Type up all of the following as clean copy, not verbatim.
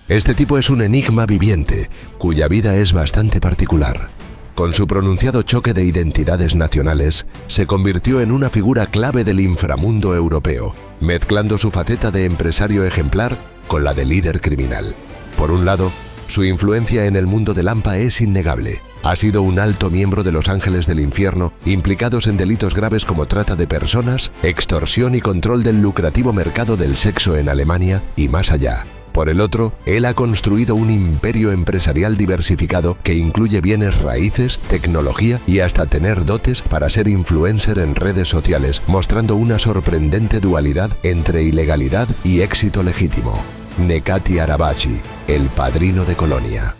Este tipo es un enigma viviente, cuya vida es bastante particular. Con su pronunciado choque de identidades nacionales, se convirtió en una figura clave del inframundo europeo, mezclando su faceta de empresario ejemplar con la de líder criminal. Por un lado, su influencia en el mundo del AMPA es innegable. Ha sido un alto miembro de los Ángeles del Infierno, implicados en delitos graves como trata de personas, extorsión y control del lucrativo mercado del sexo en Alemania y más allá. Por el otro, él ha construido un imperio empresarial diversificado que incluye bienes raíces, tecnología y hasta tener dotes para ser influencer en redes sociales, mostrando una sorprendente dualidad entre ilegalidad y éxito legítimo. Nekati Arabaci, el padrino de Colonia.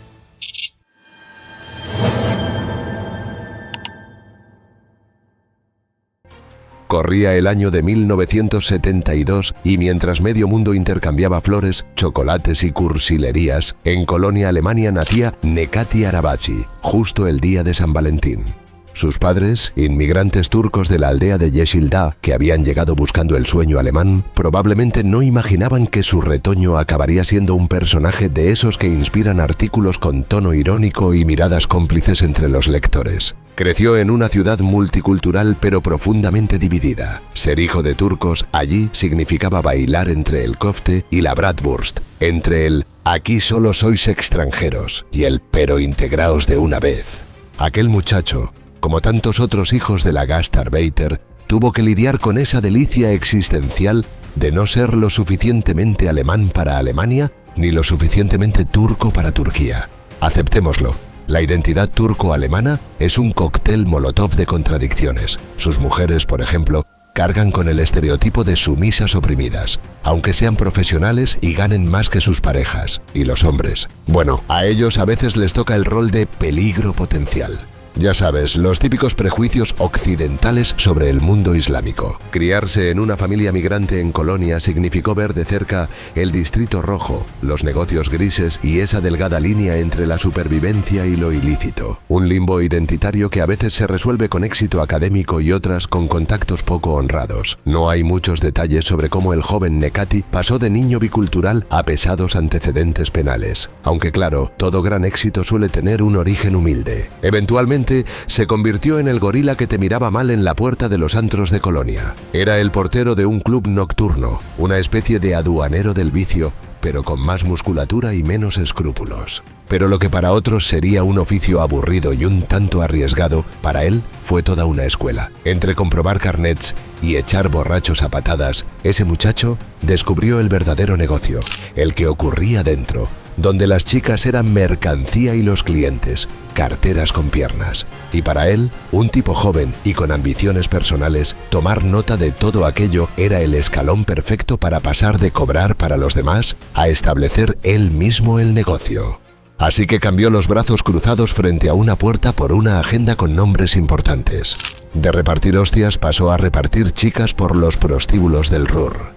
Corría el año de 1972 y mientras medio mundo intercambiaba flores, chocolates y cursilerías, en Colonia, Alemania, nacía Nekati Arabaci, justo el día de San Valentín. Sus padres, inmigrantes turcos de la aldea de Yeşildağ, que habían llegado buscando el sueño alemán, probablemente no imaginaban que su retoño acabaría siendo un personaje de esos que inspiran artículos con tono irónico y miradas cómplices entre los lectores. Creció en una ciudad multicultural pero profundamente dividida. Ser hijo de turcos allí significaba bailar entre el kofte y la bratwurst, entre el «aquí solo sois extranjeros» y el «pero integraos de una vez». Aquel muchacho, como tantos otros hijos de la Gastarbeiter, tuvo que lidiar con esa delicia existencial de no ser lo suficientemente alemán para Alemania ni lo suficientemente turco para Turquía. Aceptémoslo. La identidad turco-alemana es un cóctel molotov de contradicciones. Sus mujeres, por ejemplo, cargan con el estereotipo de sumisas oprimidas, aunque sean profesionales y ganen más que sus parejas. Y los hombres, bueno, a ellos a veces les toca el rol de peligro potencial. Ya sabes, los típicos prejuicios occidentales sobre el mundo islámico. Criarse en una familia migrante en Colonia significó ver de cerca el distrito rojo, los negocios grises y esa delgada línea entre la supervivencia y lo ilícito. Un limbo identitario que a veces se resuelve con éxito académico y otras con contactos poco honrados. No hay muchos detalles sobre cómo el joven Nekati pasó de niño bicultural a pesados antecedentes penales. Aunque claro, todo gran éxito suele tener un origen humilde. Eventualmente, se convirtió en el gorila que te miraba mal en la puerta de los antros de Colonia. Era el portero de un club nocturno, una especie de aduanero del vicio, pero con más musculatura y menos escrúpulos. Pero lo que para otros sería un oficio aburrido y un tanto arriesgado, para él fue toda una escuela. Entre comprobar carnets y echar borrachos a patadas, ese muchacho descubrió el verdadero negocio, el que ocurría dentro, donde las chicas eran mercancía y los clientes, carteras con piernas. Y para él, un tipo joven y con ambiciones personales, tomar nota de todo aquello era el escalón perfecto para pasar de cobrar para los demás a establecer él mismo el negocio. Así que cambió los brazos cruzados frente a una puerta por una agenda con nombres importantes. De repartir hostias pasó a repartir chicas por los prostíbulos del Ruhr.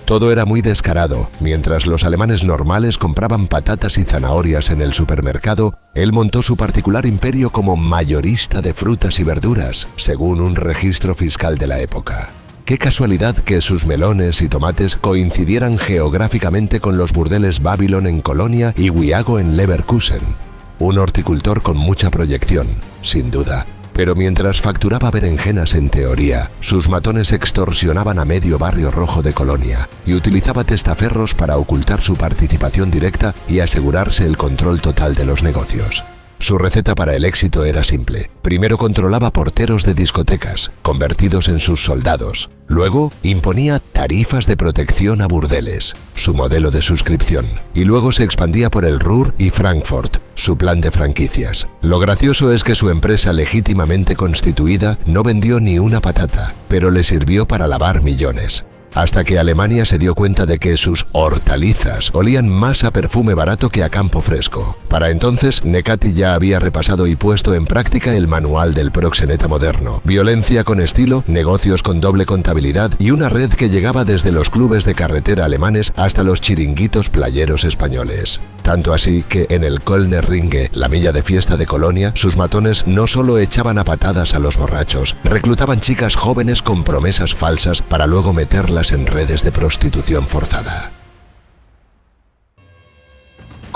Todo era muy descarado. Mientras los alemanes normales compraban patatas y zanahorias en el supermercado, él montó su particular imperio como mayorista de frutas y verduras, según un registro fiscal de la época. Qué casualidad que sus melones y tomates coincidieran geográficamente con los burdeles Babylon en Colonia y Wiago en Leverkusen. Un horticultor con mucha proyección, sin duda. Pero mientras facturaba berenjenas en teoría, sus matones extorsionaban a medio barrio rojo de Colonia y utilizaba testaferros para ocultar su participación directa y asegurarse el control total de los negocios. Su receta para el éxito era simple. Primero controlaba porteros de discotecas, convertidos en sus soldados. Luego imponía tarifas de protección a burdeles, su modelo de suscripción. Y luego se expandía por el Ruhr y Frankfurt, su plan de franquicias. Lo gracioso es que su empresa legítimamente constituida no vendió ni una patata, pero le sirvió para lavar millones. Hasta que Alemania se dio cuenta de que sus hortalizas olían más a perfume barato que a campo fresco. Para entonces, Nekati ya había repasado y puesto en práctica el manual del proxeneta moderno. Violencia con estilo, negocios con doble contabilidad y una red que llegaba desde los clubes de carretera alemanes hasta los chiringuitos playeros españoles. Tanto así que en el Kölner Ringe, la milla de fiesta de Colonia, sus matones no solo echaban a patadas a los borrachos, reclutaban chicas jóvenes con promesas falsas para luego meterlas en redes de prostitución forzada.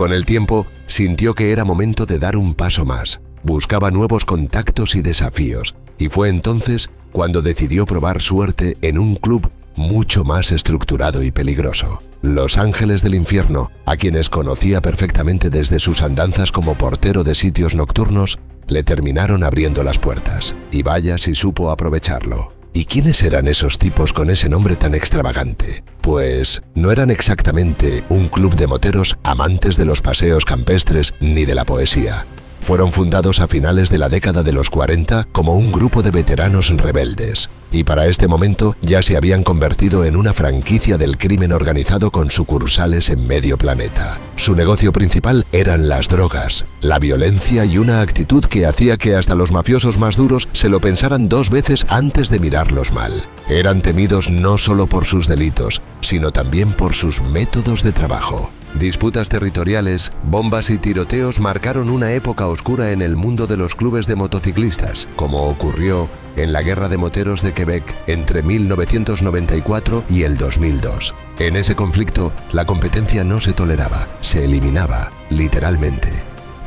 Con el tiempo, sintió que era momento de dar un paso más. Buscaba nuevos contactos y desafíos, y fue entonces cuando decidió probar suerte en un club mucho más estructurado y peligroso. Los Ángeles del Infierno, a quienes conocía perfectamente desde sus andanzas como portero de sitios nocturnos, le terminaron abriendo las puertas. Y vaya si supo aprovecharlo. ¿Y quiénes eran esos tipos con ese nombre tan extravagante? Pues no eran exactamente un club de moteros amantes de los paseos campestres ni de la poesía. Fueron fundados a finales de la década de los 40 como un grupo de veteranos rebeldes, y para este momento ya se habían convertido en una franquicia del crimen organizado con sucursales en medio planeta. Su negocio principal eran las drogas, la violencia y una actitud que hacía que hasta los mafiosos más duros se lo pensaran 2 veces antes de mirarlos mal. Eran temidos no solo por sus delitos, sino también por sus métodos de trabajo. Disputas territoriales, bombas y tiroteos marcaron una época oscura en el mundo de los clubes de motociclistas, como ocurrió en la Guerra de Moteros de Quebec entre 1994 y el 2002. En ese conflicto, la competencia no se toleraba, se eliminaba, literalmente.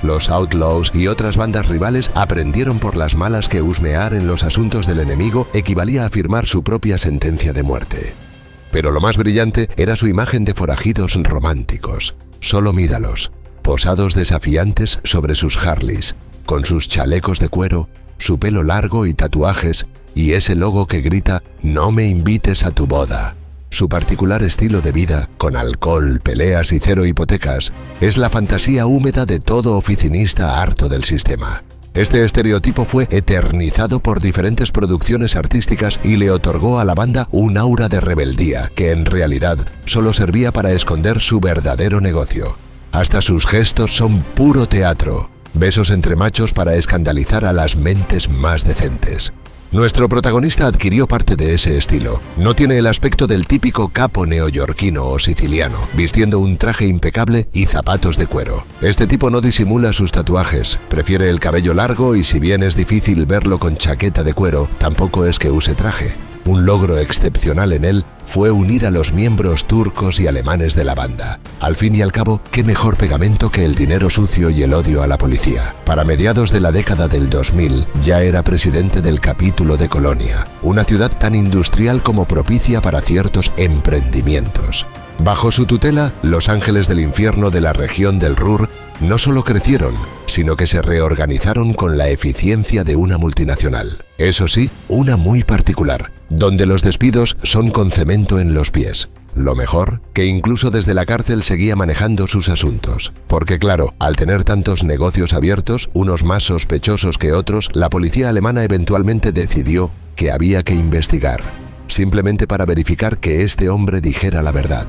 Los Outlaws y otras bandas rivales aprendieron por las malas que husmear en los asuntos del enemigo equivalía a firmar su propia sentencia de muerte. Pero lo más brillante era su imagen de forajidos románticos. Solo míralos, posados desafiantes sobre sus Harleys, con sus chalecos de cuero, su pelo largo y tatuajes, y ese logo que grita «No me invites a tu boda». Su particular estilo de vida, con alcohol, peleas y 0 hipotecas, es la fantasía húmeda de todo oficinista harto del sistema. Este estereotipo fue eternizado por diferentes producciones artísticas y le otorgó a la banda un aura de rebeldía que en realidad solo servía para esconder su verdadero negocio. Hasta sus gestos son puro teatro, besos entre machos para escandalizar a las mentes más decentes. Nuestro protagonista adquirió parte de ese estilo. No tiene el aspecto del típico capo neoyorquino o siciliano, vistiendo un traje impecable y zapatos de cuero. Este tipo no disimula sus tatuajes, prefiere el cabello largo y si bien es difícil verlo con chaqueta de cuero, tampoco es que use traje. Un logro excepcional en él fue unir a los miembros turcos y alemanes de la banda. Al fin y al cabo, ¿qué mejor pegamento que el dinero sucio y el odio a la policía? Para mediados de la década del 2000, ya era presidente del capítulo de Colonia, una ciudad tan industrial como propicia para ciertos emprendimientos. Bajo su tutela, los Ángeles del Infierno de la región del Ruhr no solo crecieron, sino que se reorganizaron con la eficiencia de una multinacional. Eso sí, una muy particular, donde los despidos son con cemento en los pies. Lo mejor, que incluso desde la cárcel seguía manejando sus asuntos. Porque claro, al tener tantos negocios abiertos, unos más sospechosos que otros, la policía alemana eventualmente decidió que había que investigar, simplemente para verificar que este hombre dijera la verdad.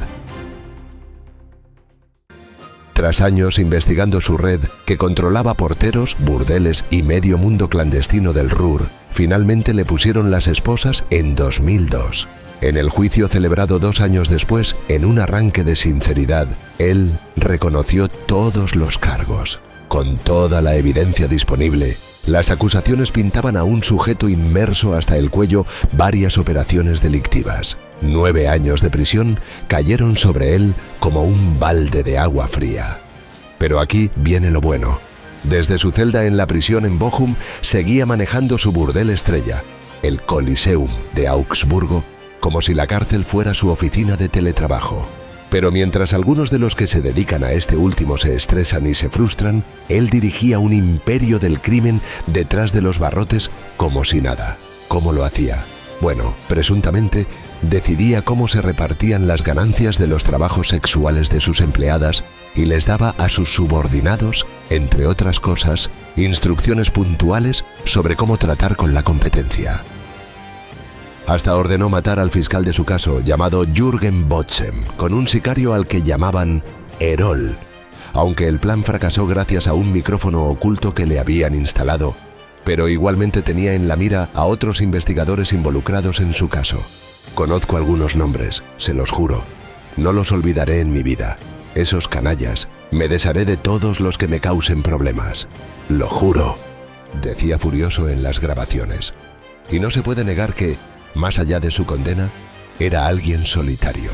Tras años investigando su red, que controlaba porteros, burdeles y medio mundo clandestino del Ruhr, finalmente le pusieron las esposas en 2002. En el juicio celebrado 2 años después, en un arranque de sinceridad, él reconoció todos los cargos. Con toda la evidencia disponible, las acusaciones pintaban a un sujeto inmerso hasta el cuello varias operaciones delictivas. 9 años de prisión cayeron sobre él como un balde de agua fría. Pero aquí viene lo bueno. Desde su celda en la prisión en Bochum, seguía manejando su burdel estrella, el Coliseum de Augsburgo, como si la cárcel fuera su oficina de teletrabajo. Pero mientras algunos de los que se dedican a este último se estresan y se frustran, él dirigía un imperio del crimen detrás de los barrotes como si nada. ¿Cómo lo hacía? Bueno, presuntamente, decidía cómo se repartían las ganancias de los trabajos sexuales de sus empleadas y les daba a sus subordinados, entre otras cosas, instrucciones puntuales sobre cómo tratar con la competencia. Hasta ordenó matar al fiscal de su caso, llamado Jürgen Botzem, con un sicario al que llamaban Erol, aunque el plan fracasó gracias a un micrófono oculto que le habían instalado, pero igualmente tenía en la mira a otros investigadores involucrados en su caso. Conozco algunos nombres, se los juro. No los olvidaré en mi vida. Esos canallas, me desharé de todos los que me causen problemas. Lo juro, decía furioso en las grabaciones. Y no se puede negar que, más allá de su condena, era alguien solitario.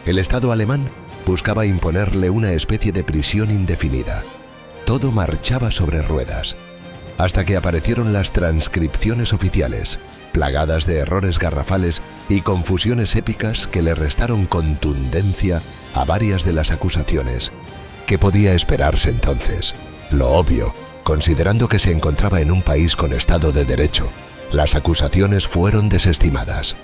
El Estado alemán buscaba imponerle una especie de prisión indefinida. Todo marchaba sobre ruedas, hasta que aparecieron las transcripciones oficiales, plagadas de errores garrafales y confusiones épicas que le restaron contundencia a varias de las acusaciones. ¿Qué podía esperarse entonces? Lo obvio, considerando que se encontraba en un país con Estado de Derecho. Las acusaciones fueron desestimadas.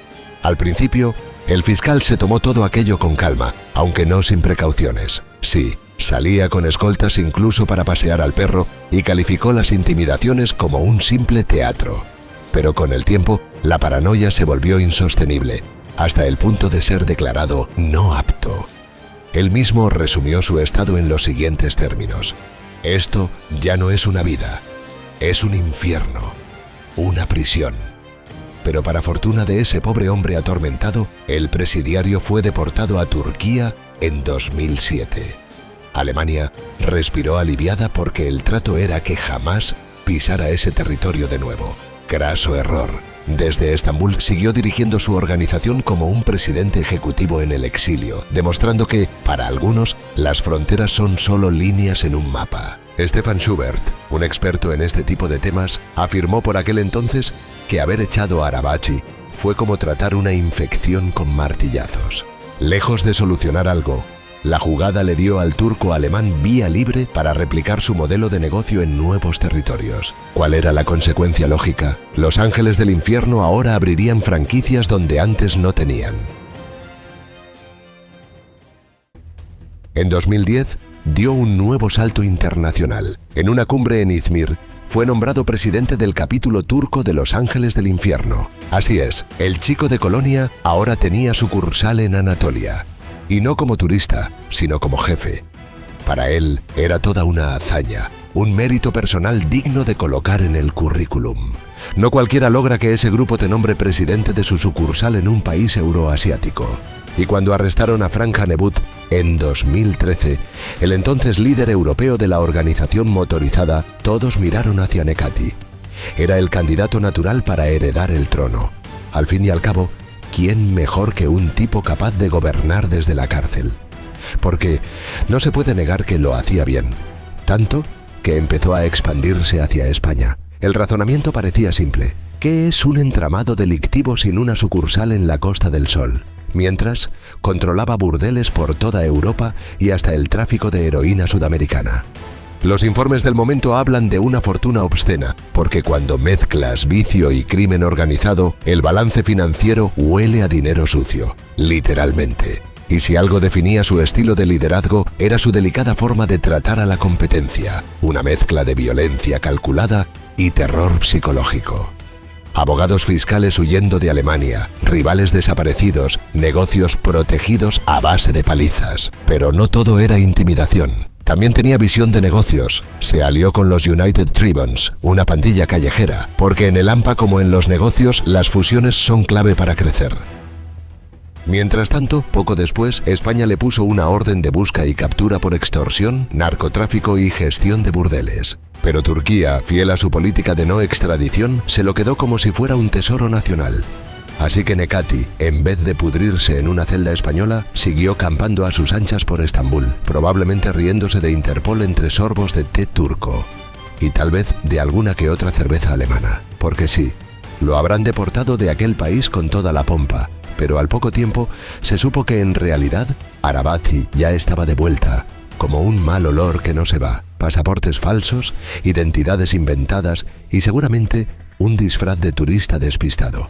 Al principio, el fiscal se tomó todo aquello con calma, aunque no sin precauciones. Sí, salía con escoltas incluso para pasear al perro y calificó las intimidaciones como un simple teatro. Pero con el tiempo, la paranoia se volvió insostenible, hasta el punto de ser declarado no apto. Él mismo resumió su estado en los siguientes términos: esto ya no es una vida, es un infierno, una prisión. Pero para fortuna de ese pobre hombre atormentado, el presidiario fue deportado a Turquía en 2007. Alemania respiró aliviada porque el trato era que jamás pisara ese territorio de nuevo. Graso error. Desde Estambul siguió dirigiendo su organización como un presidente ejecutivo en el exilio, demostrando que, para algunos, las fronteras son solo líneas en un mapa. Stefan Schubert, un experto en este tipo de temas, afirmó por aquel entonces que haber echado a Arabachi fue como tratar una infección con martillazos. Lejos de solucionar algo, la jugada le dio al turco alemán vía libre para replicar su modelo de negocio en nuevos territorios. ¿Cuál era la consecuencia lógica? Los ángeles del infierno ahora abrirían franquicias donde antes no tenían. En 2010, dio un nuevo salto internacional. En una cumbre en Izmir, fue nombrado presidente del capítulo turco de Los Ángeles del Infierno. Así es, el chico de Colonia ahora tenía sucursal en Anatolia. Y no como turista, sino como jefe. Para él era toda una hazaña, un mérito personal digno de colocar en el currículum. No cualquiera logra que ese grupo te nombre presidente de su sucursal en un país euroasiático. Y cuando arrestaron a Frank Hanebut en 2013, el entonces líder europeo de la organización motorizada, todos miraron hacia Nekati. Era el candidato natural para heredar el trono. Al fin y al cabo, ¿quién mejor que un tipo capaz de gobernar desde la cárcel? Porque no se puede negar que lo hacía bien, tanto que empezó a expandirse hacia España. El razonamiento parecía simple. ¿Qué es un entramado delictivo sin una sucursal en la Costa del Sol? Mientras, controlaba burdeles por toda Europa y hasta el tráfico de heroína sudamericana. Los informes del momento hablan de una fortuna obscena, porque cuando mezclas vicio y crimen organizado, el balance financiero huele a dinero sucio, literalmente. Y si algo definía su estilo de liderazgo, era su delicada forma de tratar a la competencia, una mezcla de violencia calculada y terror psicológico. Abogados fiscales huyendo de Alemania, rivales desaparecidos, negocios protegidos a base de palizas. Pero no todo era intimidación. También tenía visión de negocios. Se alió con los United Tribunes, una pandilla callejera, porque en el AMPA como en los negocios, las fusiones son clave para crecer. Mientras tanto, poco después, España le puso una orden de busca y captura por extorsión, narcotráfico y gestión de burdeles. Pero Turquía, fiel a su política de no extradición, se lo quedó como si fuera un tesoro nacional. Así que Nekati, en vez de pudrirse en una celda española, siguió campando a sus anchas por Estambul, probablemente riéndose de Interpol entre sorbos de té turco. Y tal vez de alguna que otra cerveza alemana. Porque sí, lo habrán deportado de aquel país con toda la pompa. Pero al poco tiempo se supo que en realidad Arabachi ya estaba de vuelta, como un mal olor que no se va, pasaportes falsos, identidades inventadas y seguramente un disfraz de turista despistado.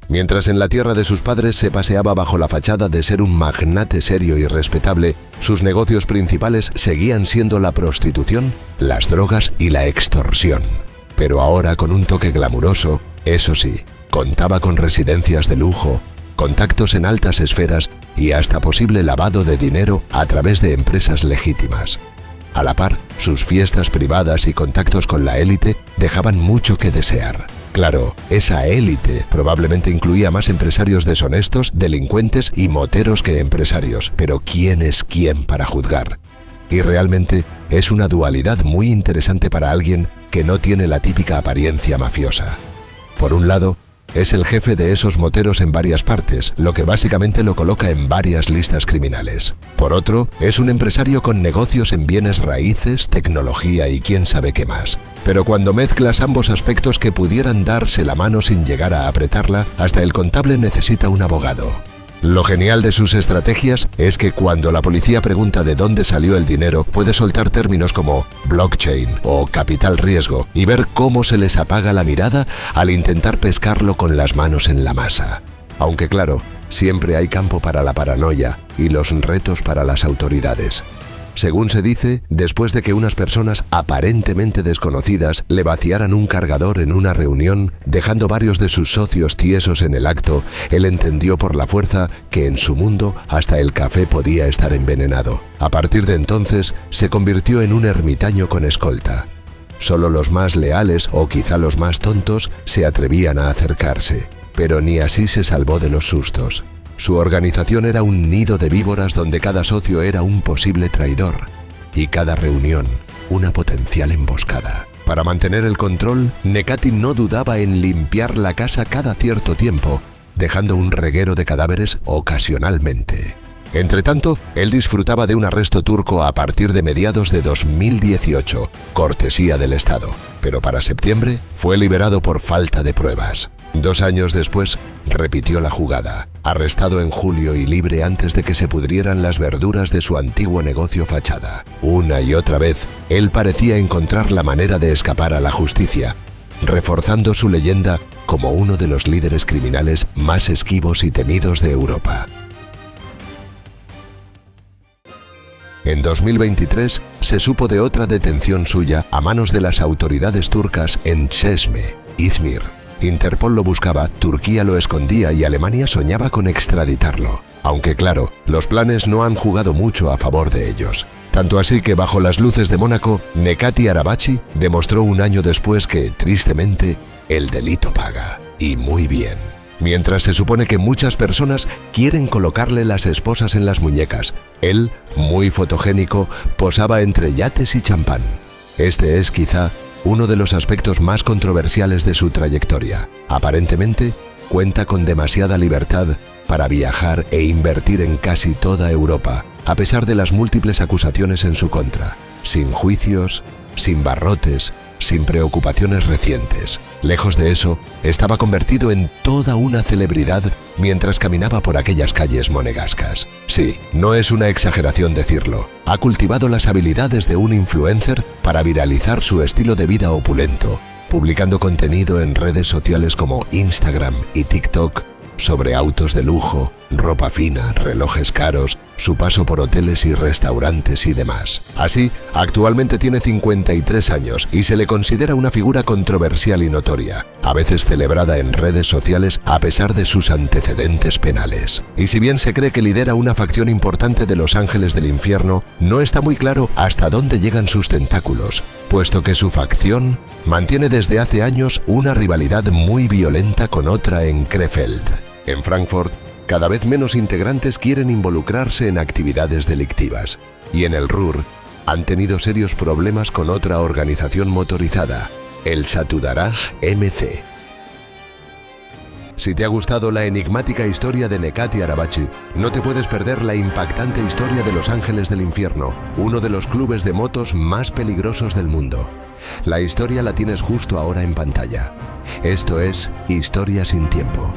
Mientras en la tierra de sus padres se paseaba bajo la fachada de ser un magnate serio y respetable, sus negocios principales seguían siendo la prostitución, las drogas y la extorsión. Pero ahora con un toque glamuroso, eso sí, contaba con residencias de lujo, contactos en altas esferas y hasta posible lavado de dinero a través de empresas legítimas. A la par, sus fiestas privadas y contactos con la élite dejaban mucho que desear. Claro, esa élite probablemente incluía más empresarios deshonestos, delincuentes y moteros que empresarios, pero ¿quién es quién para juzgar? Y realmente es una dualidad muy interesante para alguien que no tiene la típica apariencia mafiosa. Por un lado, es el jefe de esos moteros en varias partes, lo que básicamente lo coloca en varias listas criminales. Por otro, es un empresario con negocios en bienes raíces, tecnología y quién sabe qué más. Pero cuando mezclas ambos aspectos que pudieran darse la mano sin llegar a apretarla, hasta el contable necesita un abogado. Lo genial de sus estrategias es que cuando la policía pregunta de dónde salió el dinero, puede soltar términos como blockchain o capital riesgo y ver cómo se les apaga la mirada al intentar pescarlo con las manos en la masa. Aunque claro, siempre hay campo para la paranoia y los retos para las autoridades. Según se dice, después de que unas personas aparentemente desconocidas le vaciaran un cargador en una reunión, dejando varios de sus socios tiesos en el acto, él entendió por la fuerza que en su mundo hasta el café podía estar envenenado. A partir de entonces, se convirtió en un ermitaño con escolta. Solo los más leales, o quizá los más tontos, se atrevían a acercarse, pero ni así se salvó de los sustos. Su organización era un nido de víboras donde cada socio era un posible traidor y cada reunión una potencial emboscada. Para mantener el control, Nekati no dudaba en limpiar la casa cada cierto tiempo, dejando un reguero de cadáveres ocasionalmente. Entretanto, él disfrutaba de un arresto turco a partir de mediados de 2018, cortesía del Estado, pero para septiembre fue liberado por falta de pruebas. 2 años después, repitió la jugada, arrestado en julio y libre antes de que se pudrieran las verduras de su antiguo negocio fachada. Una y otra vez, él parecía encontrar la manera de escapar a la justicia, reforzando su leyenda como uno de los líderes criminales más esquivos y temidos de Europa. En 2023 se supo de otra detención suya a manos de las autoridades turcas en Çeşme, Izmir. Interpol lo buscaba, Turquía lo escondía y Alemania soñaba con extraditarlo. Aunque claro, los planes no han jugado mucho a favor de ellos. Tanto así que bajo las luces de Mónaco, Nekati Arabaci demostró un año después que, tristemente, el delito paga. Y muy bien. Mientras se supone que muchas personas quieren colocarle las esposas en las muñecas, él, muy fotogénico, posaba entre yates y champán. Este es quizá uno de los aspectos más controversiales de su trayectoria. Aparentemente, cuenta con demasiada libertad para viajar e invertir en casi toda Europa, a pesar de las múltiples acusaciones en su contra, sin juicios, sin barrotes, sin preocupaciones recientes. Lejos de eso, estaba convertido en toda una celebridad mientras caminaba por aquellas calles monegascas. Sí, no es una exageración decirlo. Ha cultivado las habilidades de un influencer para viralizar su estilo de vida opulento, publicando contenido en redes sociales como Instagram y TikTok sobre autos de lujo, ropa fina, relojes caros, su paso por hoteles y restaurantes y demás. Así, actualmente tiene 53 años y se le considera una figura controversial y notoria, a veces celebrada en redes sociales a pesar de sus antecedentes penales. Y si bien se cree que lidera una facción importante de los Ángeles del Infierno, no está muy claro hasta dónde llegan sus tentáculos, puesto que su facción mantiene desde hace años una rivalidad muy violenta con otra en Krefeld. En Frankfurt, cada vez menos integrantes quieren involucrarse en actividades delictivas, y en el Ruhr han tenido serios problemas con otra organización motorizada, el Satudarah MC. Si te ha gustado la enigmática historia de Nekati Arabaci, no te puedes perder la impactante historia de los Ángeles del Infierno, uno de los clubes de motos más peligrosos del mundo. La historia la tienes justo ahora en pantalla. Esto es Historia sin Tiempo.